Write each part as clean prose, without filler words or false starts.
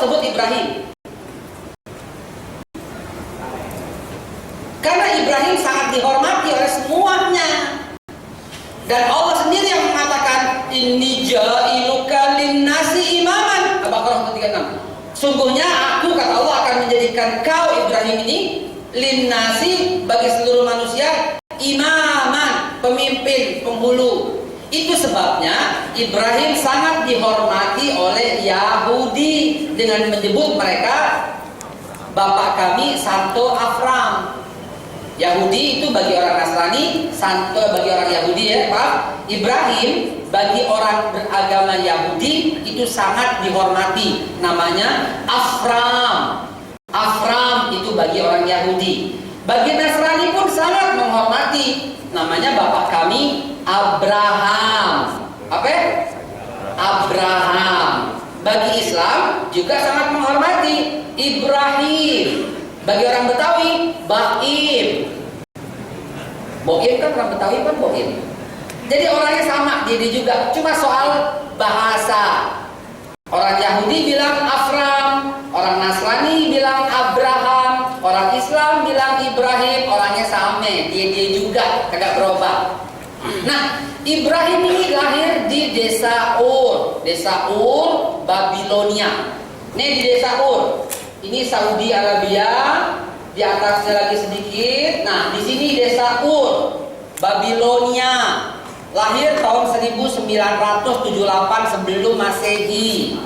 sebut Ibrahim? Karena Ibrahim sangat dihormati oleh semuanya. Dan Allah sendiri yang mengatakan, Inni ja'iluka linnasi imaman. Al-Baqarah 36. Sungguhnya aku, kata Allah, akan menjadikan kau Ibrahim ini linnasi, bagi seluruh manusia, imaman, pemimpin, penghulu. Itu sebabnya Ibrahim sangat dihormati oleh Yahudi dengan menyebut mereka bapak kami Santo Afram. Yahudi itu bagi orang Nasrani, Santo bagi orang Yahudi ya, Pak. Ibrahim bagi orang beragama Yahudi itu sangat dihormati, namanya Afram. Afram itu bagi orang Yahudi. Bagi Nasrani pun sangat menghormati, namanya bapak kami Abraham. Apa? Abraham. Bagi Islam juga sangat menghormati Ibrahim. Bagi orang Betawi, Baim. Boim kan orang Betawi kan Boim. Jadi orangnya sama, jadi juga cuma soal bahasa. Orang Yahudi bilang Afram, orang Nasrani bilang Abraham, orang Islam bilang Ibrahim, orangnya sama, dia juga kagak berubah. Nah, Ibrahim ini lahir di desa Ur, Babilonia. Ini di desa Ur. Ini Saudi Arabia, di atasnya lagi sedikit. Nah, di sini desa Ur, Babilonia. Lahir tahun 1978 sebelum Masehi.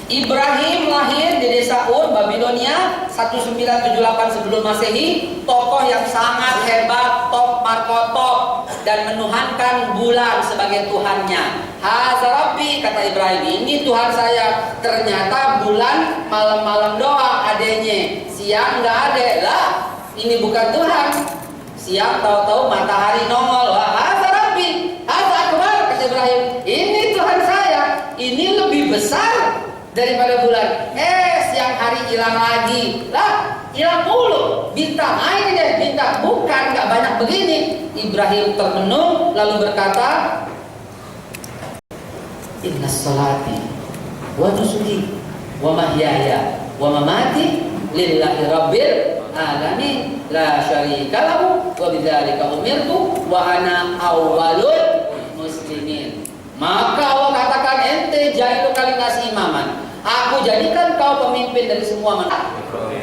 Ibrahim lahir di desa Ur, Babilonia 1978 sebelum Masehi. Tokoh yang sangat hebat, top markotop, dan menuhankan bulan sebagai Tuhannya. Hadza Rabbi, kata Ibrahim, ini Tuhan saya. Ternyata bulan malam-malam doang adanya, siang nggak ada lah. Ini bukan Tuhan. Siang tahu-tahu matahari nongol. Hadza Rabbi, hadza akbar, kata Ibrahim. Ini Tuhan saya. Ini lebih besar daripada bulan. Siang hari hilang lagi. Lah, hilang mulu. Bintang aja deh, bintang. Bukan, nggak banyak begini. Ibrahim termenung lalu berkata, Inna salati wa nusuki wa mahyaya wa mamati lillahi rabbil alamin la syarika lahu wa bidzalika umirtu wa ana awwalul muslimin. Maka Allah katakan, ente jailu kalinasi imaman, aku jadikan kau pemimpin dari semua manusia.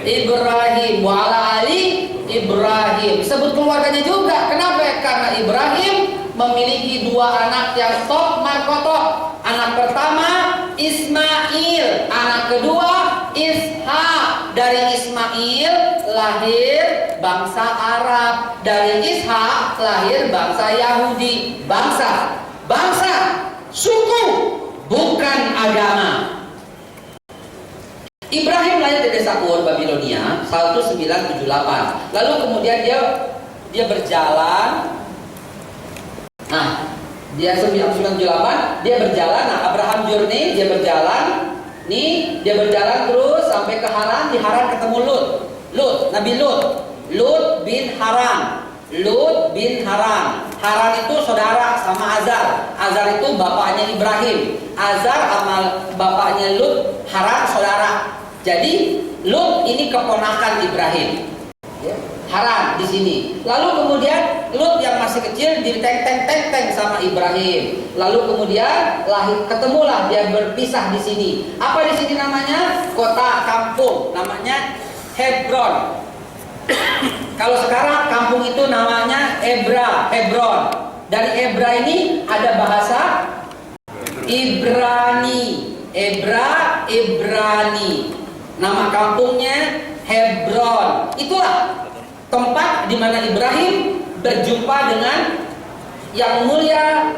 Ibrahim wa ala ali Ibrahim. Sebut keluarganya juga. Kenapa? Karena Ibrahim memiliki dua anak yang top markotop. Anak pertama Ismail, anak kedua Ishak. Dari Ismail lahir bangsa Arab, dari Ishak lahir bangsa Yahudi. Bangsa suku, bukan agama. Ibrahim lahir di desa Ur, Babilonia 1978. Lalu kemudian dia berjalan. Nah, dia 1978 dia berjalan. Nah, Abraham journey, dia berjalan. Nih, dia berjalan terus sampai ke Haran. Di Haran ketemu Nabi Lut bin Haran. Haran itu saudara sama Azar. Azar itu bapaknya Ibrahim. Azar sama bapaknya Lut, Haran saudara. Jadi Lut ini keponakan Ibrahim. Haran di sini. Lalu kemudian Lut yang masih kecil diteng-teng sama Ibrahim. Lalu kemudian ketemulah dia berpisah di sini. Apa di sini namanya? Kota kampung, namanya Hebron. Kalau sekarang kampung itu namanya Hebron. Dari Hebra ini ada bahasa Ibrani. Ibrani. Nama kampungnya Hebron. Itulah tempat di mana Ibrahim berjumpa dengan yang mulia,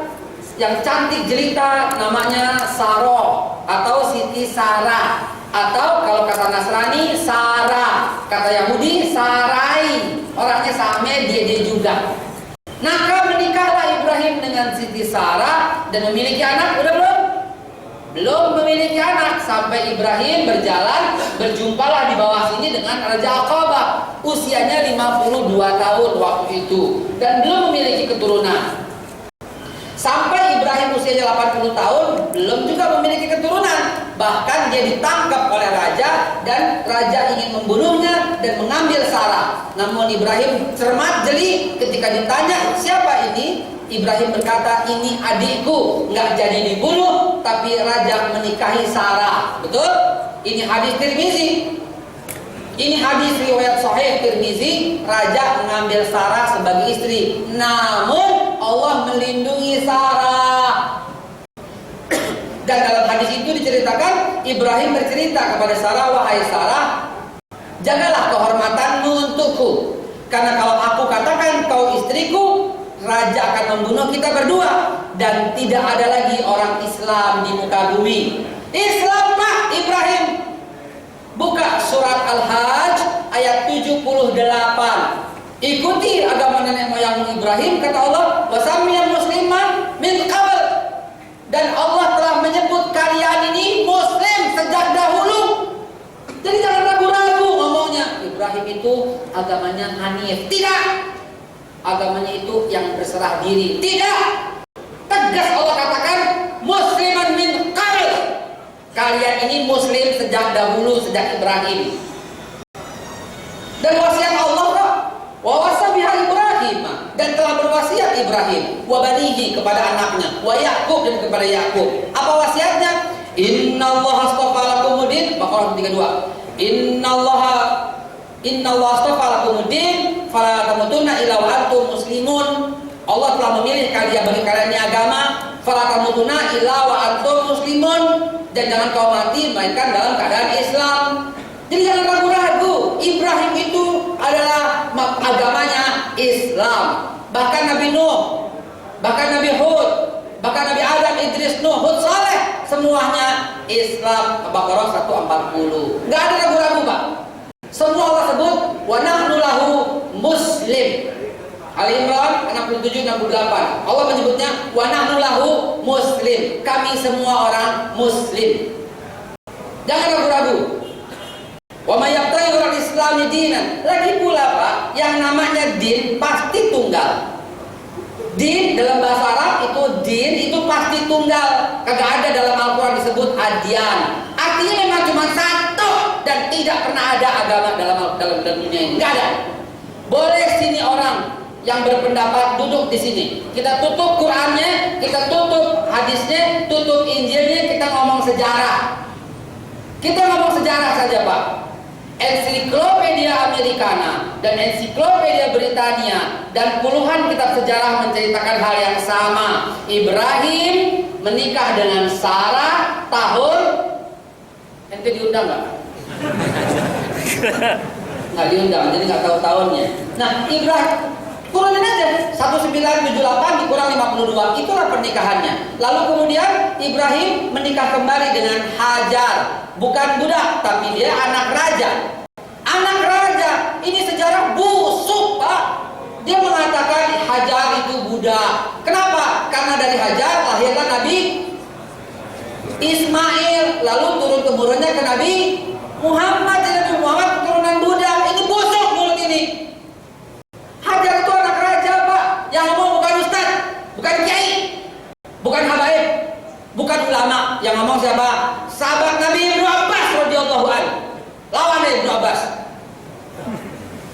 yang cantik jelita, namanya Saroh atau Siti Sarah, atau kalau kata Nasrani Sarah, kata Yahudi Sarai. Orangnya sama, dia juga. Maka menikahlah Ibrahim dengan Siti Sarah dan memiliki anak. Udah belum memiliki anak, sampai Ibrahim berjumpalah di bawah sini dengan Raja Aqabah. Usianya 52 tahun waktu itu dan belum memiliki keturunan. Sampai Ibrahim usianya 80 tahun belum juga memiliki keturunan. Bahkan dia ditangkap oleh raja dan raja ingin membunuhnya dan mengambil Sarah. Namun Ibrahim cermat jeli ketika ditanya siapa ini, Ibrahim berkata, ini adikku, nggak jadi dibunuh, tapi raja menikahi Sarah. Betul? Ini hadis Tirmizi. Ini hadis riwayat Sahih Tirmizi. Raja mengambil Sarah sebagai istri. Namun Allah melindungi Sarah. Dan dalam hadis itu diceritakan, Ibrahim bercerita kepada Sarah, wahai Sarah, jagalah kehormatanmu untukku. Karena kalau aku katakan kau istriku, raja akan membunuh kita berdua dan tidak ada lagi orang Islam di muka bumi. Islam Pak Ibrahim. Buka surat Al-Hajj ayat 78. Ikuti agama nenek moyang Ibrahim, kata Allah, wasamiyal musliman min qabl. Dan Allah telah menyebut kalian ini muslim sejak dahulu. Jadi jangan ragu-ragu ngomongnya Ibrahim itu agamanya hanif. Tidak. Agamanya itu yang berserah diri. Tidak. Tegas Allah katakan musliman min qabl. Kalian ini muslim sejak dahulu, sejak Ibrahim. Dan wasiat Allah kok, wa wasa biha Ibrahim, dan telah berwasiat Ibrahim wa banihi kepada anaknya, wa Yaqub dan kepada Yaqub. Apa wasiatnya? Innallaha astafa lakumuddin, Baqarah 32. Innallaha astafa lakumuddin fala tamutunna illa wa antum muslimun. Allah telah memilih kalian bagi kalian ini agama, fala tamutunna illa wa antum muslimun, dan jangan kau mati melainkan dalam keadaan Islam. Jadi jangan ragu-ragu, Ibrahim itu adalah agamanya Islam. Bahkan Nabi Nuh, bahkan Nabi Hud, bahkan Nabi Adam, Idris, Nuh, Hud, Saleh, semuanya Islam. Baqarah 140. Nggak ada ragu-ragu Pak. Semua Allah sebut wa nahnu lahu muslim. Ali Imran 67 68. Allah menyebutnya wa nahnu lahu muslim. Kami semua orang muslim. Jangan ragu-ragu. Wa may yabtaghi ghairal islami dinan. Lagi pula Pak, yang namanya din pasti tunggal. Din dalam bahasa Arab itu din itu pasti tunggal. Kagak ada dalam Al-Qur'an disebut adyan. Artinya memang cuma satu dan tidak pernah ada agama dalam dunia ini. Enggak ada. Boleh sini orang yang berpendapat duduk di sini. Kita tutup Qur'annya, kita tutup hadisnya, tutup Injilnya, kita ngomong sejarah. Kita ngomong sejarah saja Pak. Ensiklopedia Americana dan Ensiklopedia Britania dan puluhan kitab sejarah menceritakan hal yang sama. Ibrahim menikah dengan Sarah tahun, ente diundang nggak? Nggak diundang, jadi nggak tahu tahunnya. Nah Ibrahim turunin aja 1978 dikurang 52, itulah pernikahannya. Lalu kemudian Ibrahim menikah kembali dengan Hajar, bukan budak tapi dia anak raja. Anak raja, ini sejarah busuk Pak. Dia mengatakan Hajar itu budak. Kenapa? Karena dari Hajar lahirlah Nabi Ismail, lalu turun temurunnya ke Nabi Muhammad. Jadi Nabi Muhammad keturunan budak. Ini busuk mulut ini. Hajar itu anak raja Pak. Yang ngomong bukan ustaz, bukan kiai, bukan habaib, bukan ulama. Yang ngomong siapa? Sahabat Nabi Ibnu Abbas radhiyallahu anhu. Lawan Ibnu Abbas.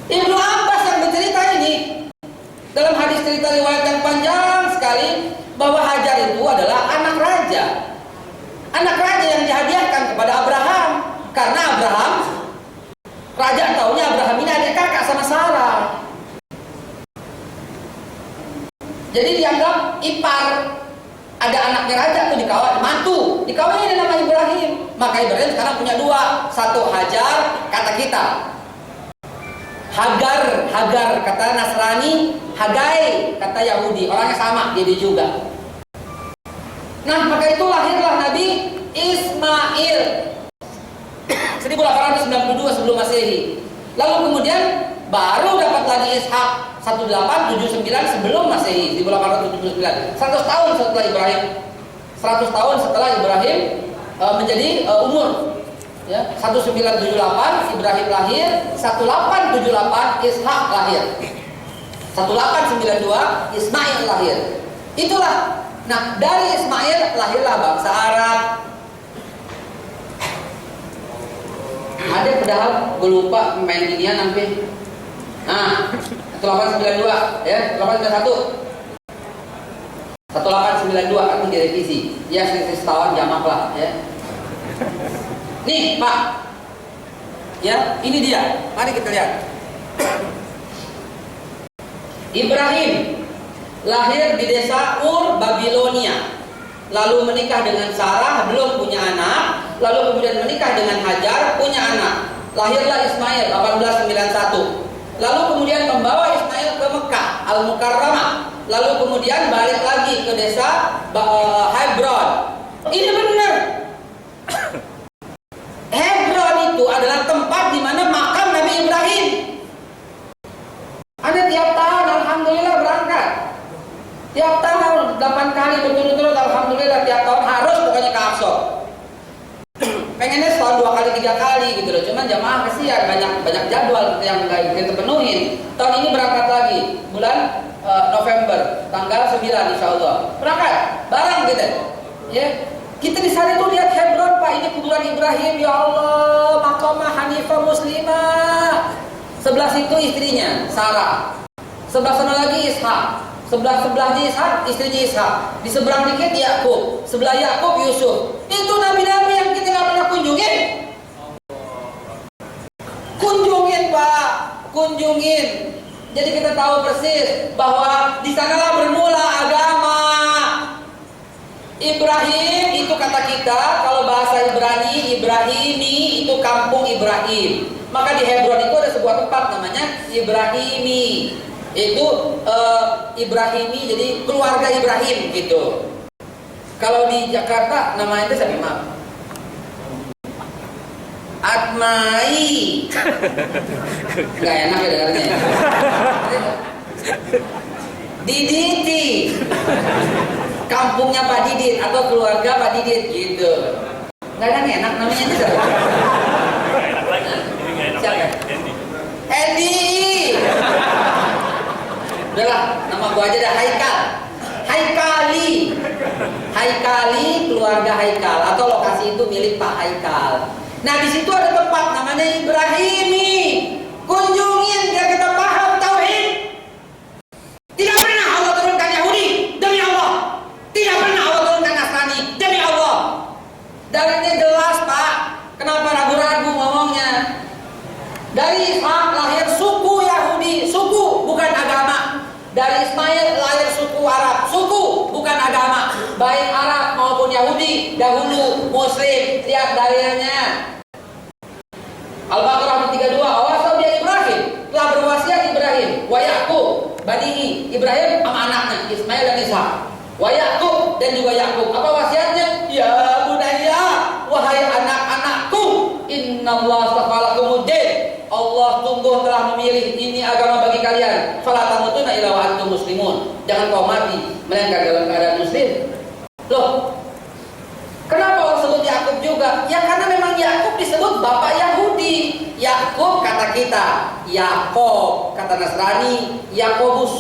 Ibnu Abbas yang bercerita ini dalam hadis cerita riwayat yang panjang sekali bahwa Hajar itu adalah anak raja. Anak raja yang dihadiahkan kepada Abraham. Karena Abraham, raja taunya Abraham ini adik kakak sama Sarah. Jadi dianggap ipar. Ada anaknya raja tuh dikawin, mantu, dikawinin nama Ibrahim. Maka Ibrahim sekarang punya dua, satu Hajar kata kita, Hagar kata Nasrani, Hagai kata Yahudi, orangnya sama jadi juga. Nah maka itu lahirlah Nabi Ismail 1892 sebelum Masehi. Lalu kemudian baru dapat lagi Ishak 1879 sebelum Masehi, 1879. 100 tahun setelah Ibrahim. 100 tahun setelah Ibrahim menjadi umur. Ya, 1978 Ibrahim lahir, 1878 Ishak lahir. 1892 Ismail lahir. Itulah. Nah, dari Ismail lahirlah bangsa Arab. padahal gue lupa main ginian sampai. Nah, 1892 ya, 1891. 1892 arti direvisi. Ya, setahun jamak lah ya. Nih, Pak. Ya, ini dia. Mari kita lihat. Ibrahim lahir di desa Ur, Babilonia. Lalu menikah dengan Sarah, belum punya anak. Lalu kemudian menikah dengan Hajar, punya anak. Lahirlah Ismail 1891. Lalu kemudian membawa Ismail ke Mekah, Al-Mukarramah. Lalu kemudian balik lagi ke desa Hebron. Ini benar. Hebron itu adalah tempat di mana makam Nabi Ibrahim. Anda tiap tahun alhamdulillah berangkat. Tiap tahun 8 kali berturut-turut alhamdulillah, tiap tahun harus pokoknya ke Aqsa. Pengennya setahun 2 kali 3 kali gitu loh. Cuman jamaah kesian, banyak jadwal yang nggak kita penuhin. Tahun ini berangkat lagi bulan November tanggal 9 insya Allah berangkat bareng gitu ya. Kita di sana tuh lihat Hebron, Pak, ini kuburan Ibrahim, ya Allah, makamah Hanifah Muslimah. Sebelah situ istrinya Sarah, sebelah sana lagi Ishak, sebelahnya Ishak istrinya Ishak, di seberang dikit Yakub, sebelah Yakub Yusuf. Itu nabi-nabi yang kita nggak pernah kunjungin, Pak, kunjungin. Jadi kita tahu persis bahwa di sanalah bermula agama. Ibrahim itu kata kita, kalau bahasa Ibrani, Ibrahimi itu kampung Ibrahim. Maka di Hebron itu ada sebuah tempat namanya Ibrahimi. Itu Ibrahimi, jadi keluarga Ibrahim gitu. Kalau di Jakarta namanya itu siapa, Maaf? Atmai. Gak enak ya dengarnya. Diditi. Kampungnya Pak Didit atau keluarga Pak Didit gitu. Gak ada enak namanya itu siapa? Siapa? Endi. Udahlah, nama gua aja dah Haikal. Haikali keluarga Haikal atau lokasi itu milik Pak Haikal. Nah di situ ada tempat namanya Ibrahimi. Kunjungin biar kita paham tauhid. Tidak pernah Allah turunkan Yahudi demi Allah. Tidak pernah Allah turunkan Nasrani demi Allah. Dalilnya jelas, Pak. Kenapa ragu-ragu ngomongnya? Dari Ishak lahir suku Yahudi, suku bukan agama. Dari Ismail lahir suku Arab, suku bukan agama. Baik Arab maupun Yahudi dahulu Muslim. Lihat dalilnya. Al-Baqarah 32. Awasau dia Ibrahim, telah berwasiat Ibrahim wa Yaqub banihi, Ibrahim sama anaknya Ismail dan Ishak. Wa Yaqub dan juga Yaqub. Apa wasiatnya? Ya bunayya, wahai anak-anakku, innallaha astafa lakumuddin. Allah tunggu telah memilih ini agama bagi kalian. Fala tamutunna illa wa antum muslimun. Jangan kau mati melainkan dalam keadaan muslim. Loh, kenapa Allah sebut Yakub juga? Ya karena memang Yakub disebut bapak Yahudi. Yakub kata kita, Yakob kata Nasrani, Yakobus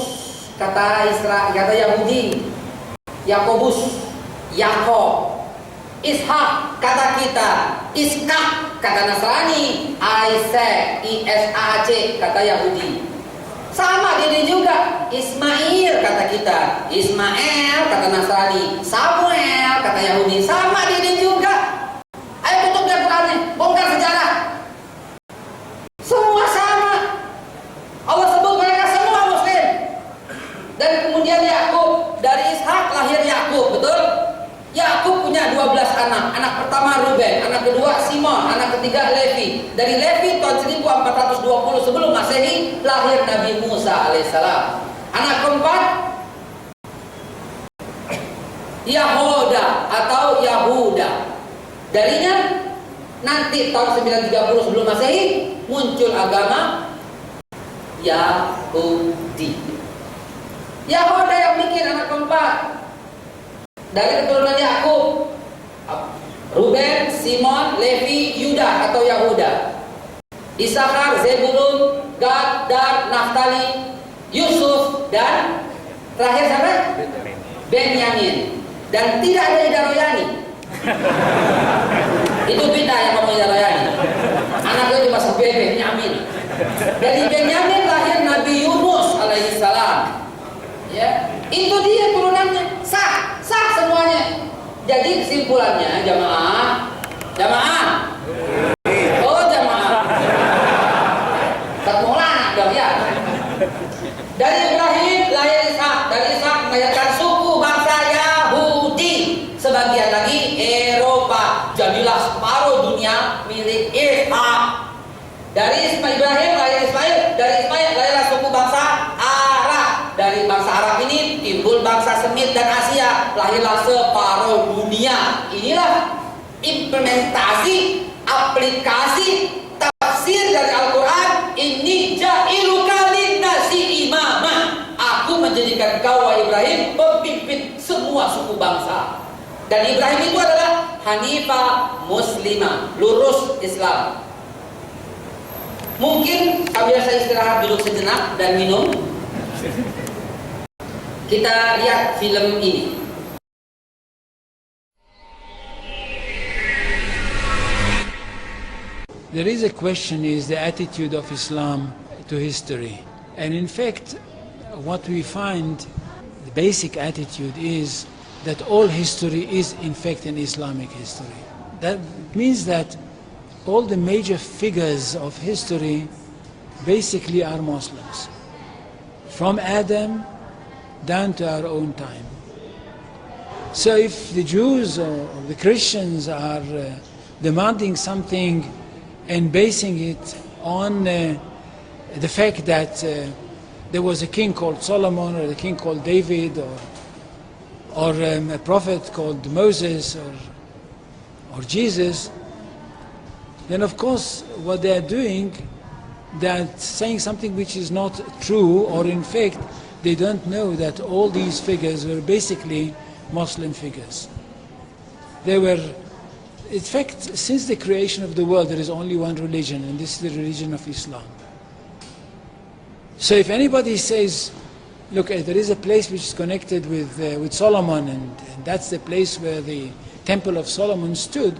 kata Israel, kata Yahudi. Yakobus, Yakob. Ishak kata kita, Iskak kata Nasrani, Isaac, Isaac kata Yahudi. Sama ini juga, Ismail kata kita, Ismail kata Nasrani, Samuel kata Yahudi. Sama ini juga. Ayo tutup deh Qurannya, bongkar sejarah. Semua sama. Allah sebut mereka semua Muslim. Dan kemudian Yakub, dari Ishak lahir Yakub, betul? Yakub punya 12 anak. Anak pertama Ruben, anak kedua Simon, anak ketiga Levi. Dari Levi tahun 1420 sebelum Masehi lahir Nabi Musa alaihissalam. Anak keempat Yahuda atau Yahuda. Darinya nanti tahun 930 sebelum Masehi muncul agama Yahudi. Yahuda yang bikin anak keempat. Dari keturunan Yakub, Ruben, Simon, Levi, Yuda atau Yahuda. Isakar, Zebulun, Gad, Dan, Naftali, Yusuf dan terakhir siapa? Benyamin. Dan tidak ada Ida Royani. Itu beda yang ngomong Ida Royani. Anaknya cuma Dari Benyamin lahir Nabi Yunus alaihissalam. Ya, itu dia turunannya. Sah semuanya. Jadi kesimpulannya jamaah. Oh jamaah. Tak Maulana dong ya. Dari Ibrahim lahir Ishak, dari Ishak melahirkan suku bangsa Yahudi, sebagian lagi Eropa. Jadilah separuh dunia milik Ishak. Dari Ibrahim lahir Ismail, dari Ismail lahirlah suku bangsa Arab. Dari bangsa Arab ini timbul bangsa Semit dan Asia, lahirlah separuh dunia. Inilah implementasi, aplikasi tafsir dari Al-Quran. Ini ja'iluka linnasi imamah. Aku menjadikan kau wahai Ibrahim pemimpin semua suku bangsa. Dan Ibrahim itu adalah Hanifah Muslimah, lurus Islam. Mungkin sambil saya istirahat duduk sejenak dan minum, kita lihat film ini. There is a question, is the attitude of Islam to history. And in fact, what we find, the basic attitude is that all history is in fact an Islamic history. That means that all the major figures of history basically are Muslims. From Adam down to our own time. So if the Jews or the Christians are demanding something and basing it on the fact that there was a king called Solomon, or a king called David, or a prophet called Moses, or Jesus, then of course what they are doing, they are saying something which is not true, or in fact they don't know that all these figures were basically Muslim figures. They were, in fact, since the creation of the world, there is only one religion, and this is the religion of Islam. So if anybody says, look, there is a place which is connected with Solomon, and that's the place where the Temple of Solomon stood,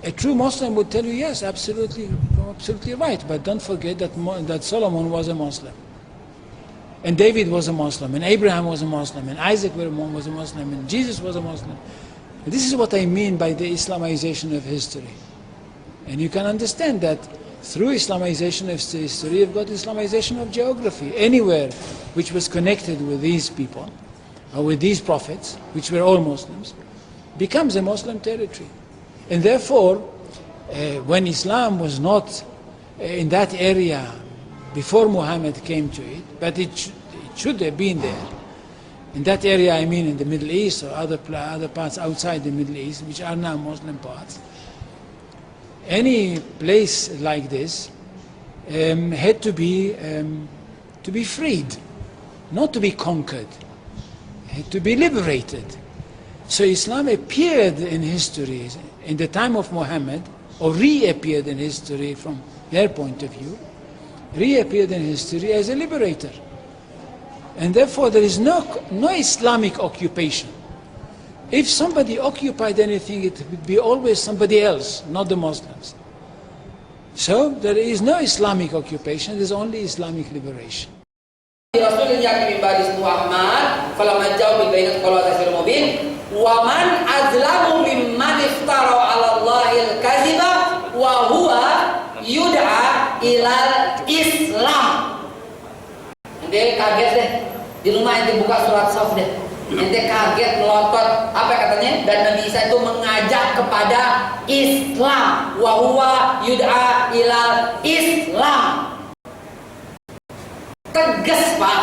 a true Muslim would tell you, yes, absolutely right, but don't forget that Solomon was a Muslim. And David was a Muslim, and Abraham was a Muslim, and Isaac was a Muslim, and Jesus was a Muslim. And this is what I mean by the Islamization of history. And you can understand that through Islamization of history, you've got Islamization of geography. Anywhere which was connected with these people, or with these prophets, which were all Muslims, becomes a Muslim territory. And therefore, when Islam was not in that area before Muhammad came to it, but it should have been there. In that area, I mean in the Middle East or other parts outside the Middle East, which are now Muslim parts. Any place like this had to be freed, not to be conquered, had to be liberated. So Islam appeared in history in the time of Muhammad, or reappeared in history from their point of view, reappeared in history as a liberator. And therefore there is no Islamic occupation. If somebody occupied anything, it would be always somebody else, not the Muslims. So there is no Islamic occupation, there is only Islamic liberation. وَمَنْ أَظْلَمُ مِمَّنِ افْتَرَى عَلَى اللَّهِ الْكَذِبَ وَهُوَ يُدْعَى إِلَى الْإِسْلَامِ. Ente kaget deh, di rumah ente buka surat Shaf deh, ente kaget melotot, apa katanya? Dan Nabi Isa itu mengajak kepada Islam, وَهُوَ يُدْعَى إِلَى الْإِسْلَامِ. Tegas Pak.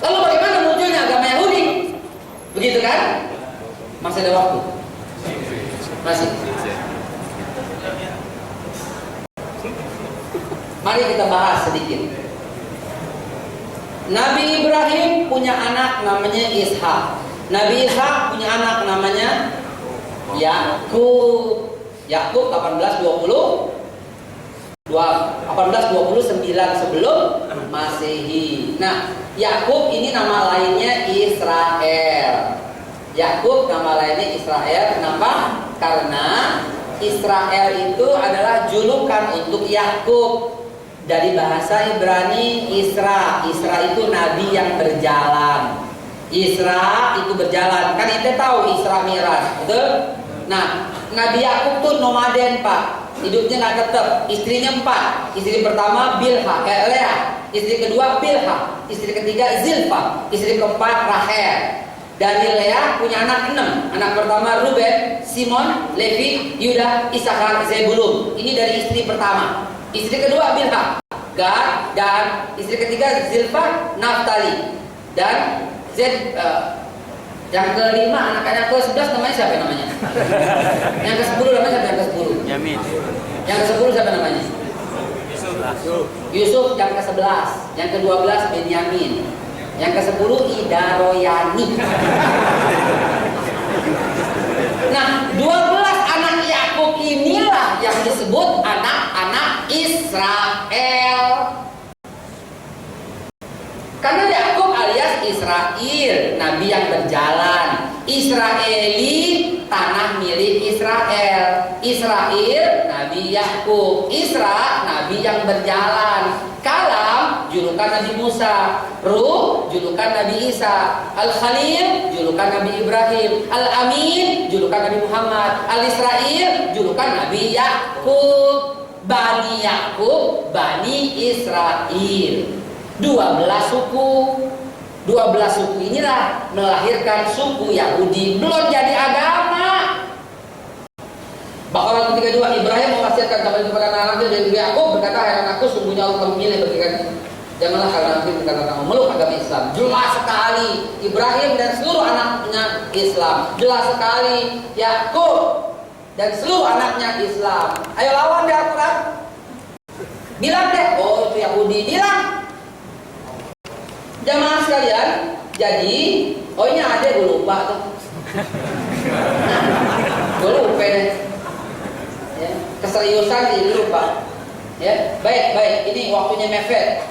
Lalu bagaimana munculnya agama Yahudi? Begitu kan? Masih ada waktu? Masih. Mari kita bahas sedikit. Nabi Ibrahim punya anak namanya Ishak. Nabi Ishak punya anak namanya Yakub. Yakub 1829 sebelum Masehi. Nah, Yakub ini nama lainnya Israel. Yakub nama lainnya Israel. Kenapa? Karena Israel itu adalah julukan untuk Yakub. Dari bahasa Ibrani Isra. Isra itu nabi yang berjalan. Isra itu berjalan. Kan ente tahu Isra Mi'raj, betul? Nah, Nabi Yakub tuh nomaden, Pak. Hidupnya nggak tetap. Istrinya 4. Istri pertama Leah. Istri kedua Bilha. Istri ketiga Zilpa. Istri keempat Rahel. Dari Leah punya anak 6. Anak pertama Ruben, Simon, Levi, Yuda, Isakar, Zebulun. Ini dari istri pertama. Istri kedua Bilha, Gad, dan istri ketiga Zilpa, Naftali. Dan yang kelima, anak-anak ke-11 namanya siapa namanya? Yang ke-10 namanya siapa? Yang ke-10 Yamin. Yang ke-10 siapa namanya? Yusuf. Yang ke-11. Yang ke-12 Benyamin. Yang ke-10 Ida Royani. Nah, 12 anak Yakub inilah yang disebut anak-anak Israel. Karena Yakub alias Israel, nabi yang berjalan. Israeli, tanah milik Israel. Israel, nabi Yakub. Isra, nabi yang berjalan. Kalam, julukan Nabi Musa. Ruh, julukan Nabi Isa. Al-Khalil, julukan Nabi Ibrahim. Al-Amin, julukan Nabi Muhammad. Al-Israel, julukan Nabi Yakub. Bani Yakub, Bani Israel. 12 suku. 12 suku inilah melahirkan suku Yahudi. Belum jadi agama. Baqarah 32, Ibrahim mewasiatkan kepada anak-anaknya dari Yakub, berkata, "Hai anakku, sungguhnya Allah memilih bagi kalian. Janganlah kalian nanti berkata memeluk agama Islam." Jelas sekali Ibrahim dan seluruh anaknya Islam. Jelas sekali Yakub dan seluruh anaknya Islam. Ayo lawan deh Al-Quran. Bilang deh, oh itu Yahudi. Bilang. Jamaah sekalian, jadi, oh ini ada, gue lupa tuh. Gue lupa deh. Ya, keseriusan jadi lupa. Ya, baik, ini waktunya mepet.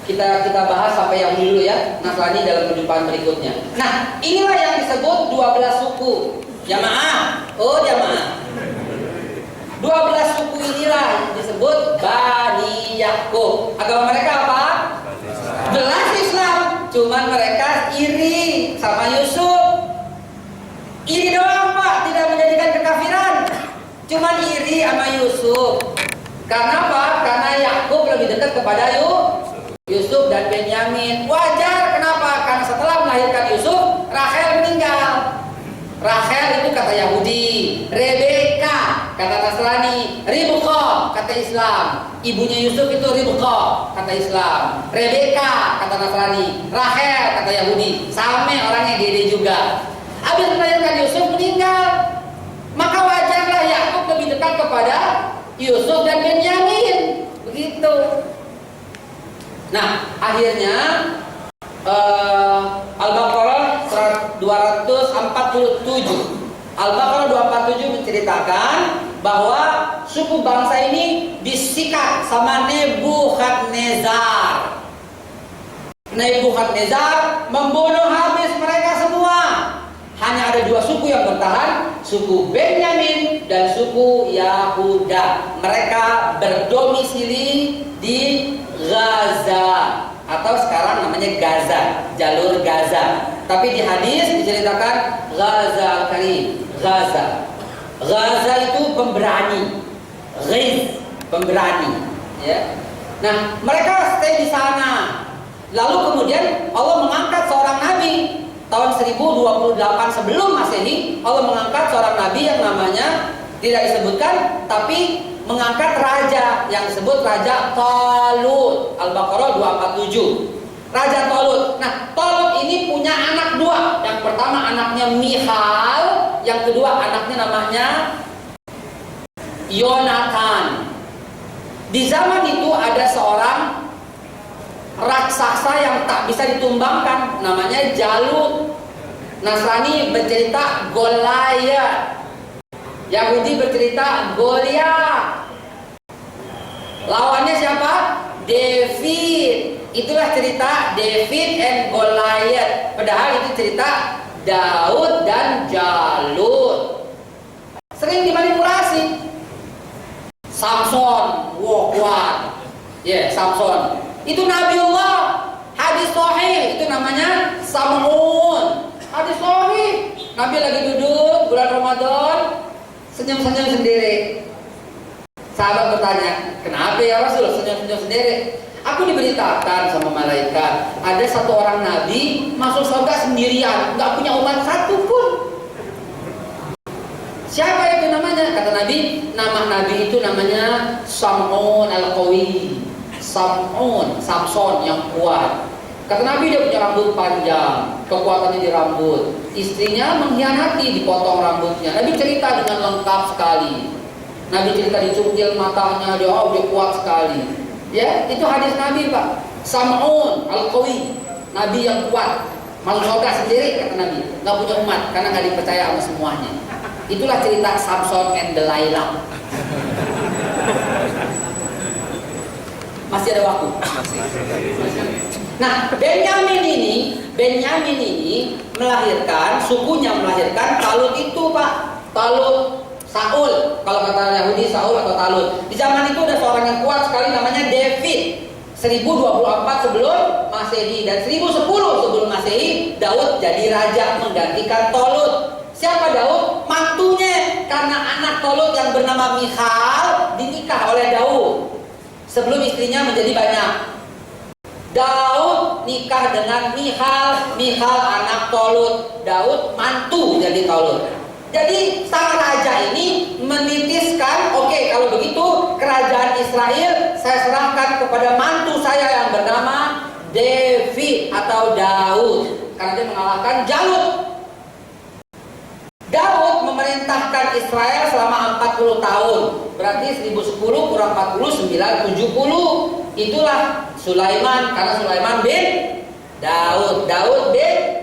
Kita bahas sampai yang dulu ya, Nasrani dalam kehidupan berikutnya. Nah, inilah yang disebut 12 suku. Jamaah, jamaah. 12 suku inilah yang disebut Bani Yakub. Agama mereka apa? Jelas Islam, cuman mereka iri sama Yusuf. Iri doang Pak, tidak menjadikan kekafiran. Cuman iri sama Yusuf. Karena apa? Karena Yakub lebih dekat kepada Yusuf dan Benyamin. Wajar, kenapa? Karena setelah melahirkan Yusuf, Rahel meninggal. Rahel itu kata Yahudi, Rebeka kata Nasrani, Ribqa kata Islam. Ibunya Yusuf itu Ribqa kata Islam, Rebeka kata Nasrani, Rahel kata Yahudi. Sama orangnya Dede juga. Habis melahirkan Yusuf meninggal, maka wajarlah Yakub lebih dekat kepada Yusuf dan Benyamin. Begitu. Nah, akhirnya Al-Baqarah 247. Al-Baqarah 247 menceritakan bahwa suku bangsa ini disikat sama Nebukadnezar. Nebukadnezar membunuh habis mereka semua. Hanya ada 2 suku yang bertahan, suku Benyamin dan suku Yahuda. Mereka berdomisili di Gaza, atau sekarang namanya Gaza, jalur Gaza. Tapi di hadis diceritakan Gaza Al-Karim, Gaza. Gaza itu pemberani, Ghiz, pemberani. Ya. Nah, mereka stay di sana. Lalu kemudian Allah mengangkat seorang nabi tahun 1028 sebelum Masehi. Allah mengangkat seorang nabi yang namanya tidak disebutkan, tapi mengangkat raja yang disebut Raja Talut. Al-Baqarah 247. Raja Talut. Nah, Talut ini punya anak 2. Yang pertama anaknya Michal, yang kedua anaknya namanya Yonatan. Di zaman itu ada seorang raksasa yang tak bisa ditumbangkan, namanya Jalut. Nasrani bercerita Goliat. Yahudi bercerita Goliat. Lawannya siapa? David. Itulah cerita David and Goliath. Padahal itu cerita Daud dan Jalut. Sering dimanipulasi. Samson, kuat. Samson. Itu Nabiullah. Hadis sahih itu namanya Sam'un. Hadis sahih. Nabi lagi duduk bulan Ramadan, senyum-senyum sendiri. Sahabat bertanya, kenapa ya Rasul senyum-senyum sendiri? Aku diberitakan sama malaikat, ada satu orang Nabi masuk surga sendirian, nggak punya umat satu pun. Siapa itu namanya? Kata Nabi, nama Nabi itu namanya Sam'un al-Qawi. Samson yang kuat. Kata Nabi dia punya rambut panjang, kekuatannya di rambut. Istrinya mengkhianati, dipotong rambutnya. Nabi cerita dengan lengkap sekali. Nabi cerita dicungkil matanya, dia kuat sekali. Ya, itu hadis Nabi, Pak. Sam'un al-Qawi, Nabi yang kuat. Masuk surga sendiri kata Nabi, nggak punya umat karena nggak dipercaya sama semuanya. Itulah cerita Samson and Delilah. Masih ada waktu? Nah, Benyamin ini melahirkan, sukunya melahirkan Talut itu, Pak. Talut, Saul, kalau kata Yahudi Saul atau Talut. Di zaman itu ada seorang yang kuat sekali namanya David. 1024 sebelum Masehi dan 1010 sebelum Masehi, Daud jadi raja menggantikan Talut. Siapa Daud? Mantunya, karena anak Talut yang bernama Michal dinikah oleh Daud. Sebelum istrinya menjadi banyak. Daud nikah dengan Michal anak Talut. Daud mantu jadi Talut. Jadi sang raja ini menitiskan, oke, kalau begitu kerajaan Israel saya serahkan kepada mantu saya yang bernama David atau Daud, karena dia mengalahkan Jalut. Daud memerintahkan Israel selama 40 tahun. Berarti 1010 kurang 40, 970. Itulah Sulaiman, karena Sulaiman bin Daud bin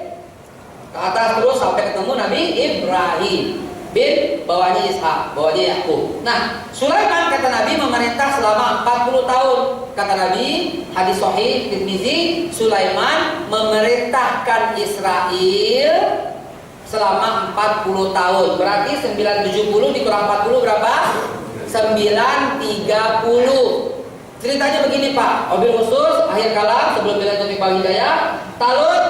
ke atas terus sampai ketemu Nabi Ibrahim bin bawahnya Ishak, bawahnya Yakub. Nah, Sulaiman kata Nabi memerintah selama 40 tahun. Kata Nabi, hadis sahih Tirmizi, Sulaiman memerintahkan Israel selama 40 tahun. Berarti 970 dikurang 40 berapa? 930. Ceritanya begini, Pak. Wabil khusus akhir kalam sebelum bilang Taufiq wal Hidayah, Talut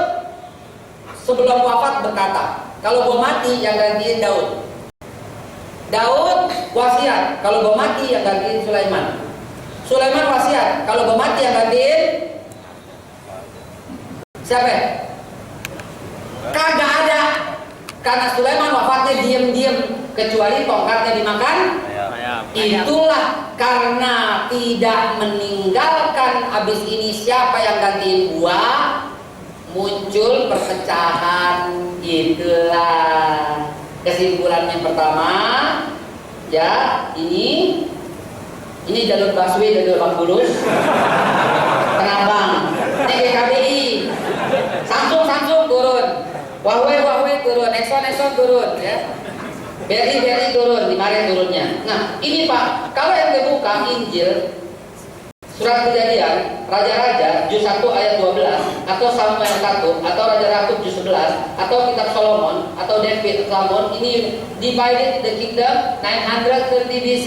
sebelum wafat berkata, kalau gue mati yang gantiin Daud. Daud wasiat, kalau gue mati yang gantiin Sulaiman. Sulaiman wasiat, kalau gue mati yang gantiin siapa? Kagak ada. Karena Sulaiman wafatnya diam-diam, kecuali tongkatnya dimakan. Itulah karena tidak meninggalkan abis ini siapa yang gantiin gua, muncul perpecahan. Itulah kesimpulan yang pertama. Ya, ini jalur busway dari Lebak Bulus, Tenabang, TGKBI, Samsung turun, Huawei turun, Exxon turun, ya. BRI turun, di mana turunnya. Nah, ini Pak, kalau yang dibuka Injil Surat Kejadian, Raja-Raja juz 1 ayat 12, atau Samuel 1, atau Raja Yakub juz 11, atau Kitab Solomon, atau David Solomon, ini divided the kingdom 930 BC.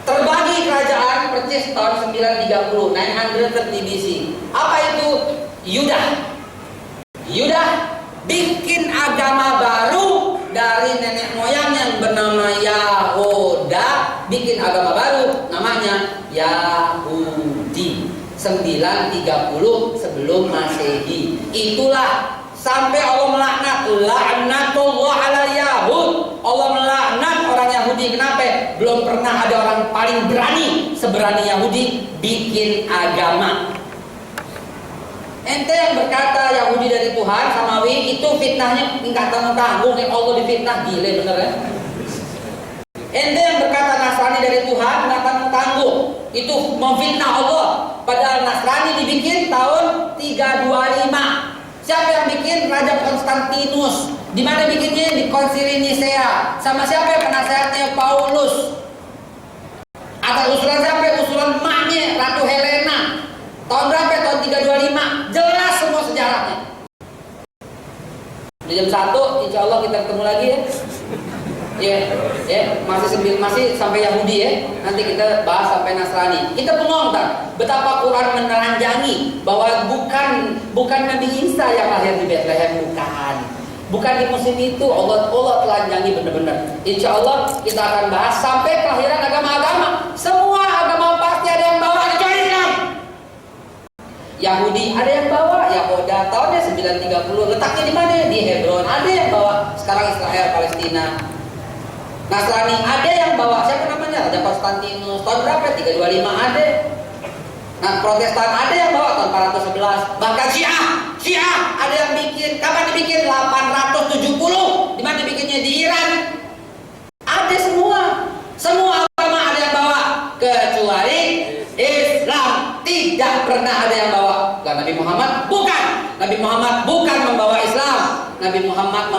Terbagi kerajaan persis tahun 930, 930 BC. Apa itu? Yudah bikin agama baru dari nenek moyang yang bernama Yahuda, bikin agama baru namanya Yahudi. 930 sebelum Masehi. Itulah sampai Allah melaknat, laknatullah ala Yahud. Allah melaknat orang Yahudi. Kenapa? Belum pernah ada orang paling berani seberani Yahudi bikin agama. Ente yang berkata Yahudi dari Tuhan, Samawi, itu fitnahnya nggak tanggung-tanggung. Allah difitnah, gile bener ya. Ente yang berkata Nasrani dari Tuhan nggak tanggung-tanggung, itu memfitnah Allah. Padahal Nasrani dibikin tahun 325. Siapa yang bikin? Raja Konstantinus. Di mana bikinnya? Di Konsili Nisea. Sama siapa? Penasehatnya Paulus. Atas usulan siapa? Usulan emaknya Ratu Helena. Tahun berapa? Tahun 325. Jelas semua sejarahnya. Di jam 1 insya Allah kita ketemu lagi ya. Masih sampai Yahudi ya. Nanti kita bahas sampai Nasrani. Kita bengong tak betapa Quran menelanjangi bahwa bukan Nabi Isa yang lahir di Bethlehem, bukan di musim itu. Allah telanjangi benar-benar. Insya Allah kita akan bahas sampai kelahiran agama-agama. Semua agama pasti ada yang bawa kecuali Islam. Yahudi ada yang bawa, Yahuda tahunnya 930. Letaknya di mana? Di Hebron. Ada yang bawa. Sekarang Israel, Palestina. Nasrani ada yang bawa, siapa namanya? Raja Konstantinus. Tahun berapa? 325 ada. Nah, Protestan ada yang bawa tahun 411. Bahkan Syiah ada yang bikin. Kapan dibikin? 870. Di mana dibikinnya? Di Iran. Ada semua agama ada yang bawa kecuali Islam. Tidak pernah ada yang bawa. Dan Nabi Muhammad bukan membawa Islam. Nabi Muhammad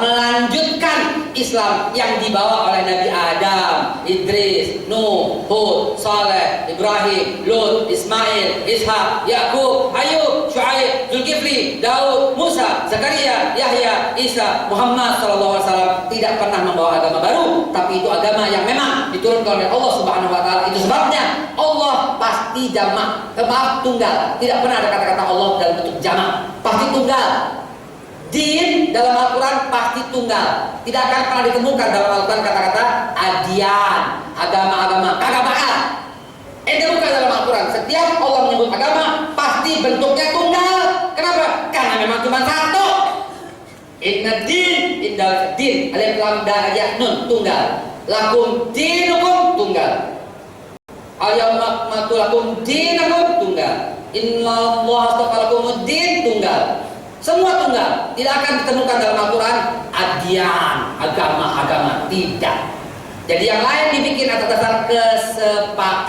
melanjutkan Islam yang dibawa oleh Nabi Adam, Idris, Nuh, Hud, Saleh, Ibrahim, Lut, Ismail, Ishak, Yakub, Ayub, Syuaib, Zulkifli, Daud, Musa, Zakaria, Yahya, Isa. Muhammad SAW tidak pernah membawa agama baru, tapi itu agama yang memang diturunkan oleh Allah Subhanahu wa taala. Itu sebabnya Allah pasti jamak, tunggal. Tidak pernah ada kata-kata Allah dalam bentuk jamak, pasti tunggal. Din dalam Al-Quran pasti tunggal. Tidak akan pernah ditemukan dalam Al-Quran kata-kata adian, agama-agama. Kagak bakal. Bukan dalam Al-Quran. Setiap Allah menyebut agama pasti bentuknya tunggal. Kenapa? Karena memang cuma satu. Inna din indal din alif lam da ya nun tunggal. Lakum dinukum tunggal. Al-yawma akmaltu lakum dinakum tunggal. Inna Allah astaqalakum din tunggal. Semua tunggal. Tidak akan ditemukan dalam Al-Quran adian, agama-agama. Tidak. Jadi yang lain dibikin atas dasar kesepakatan.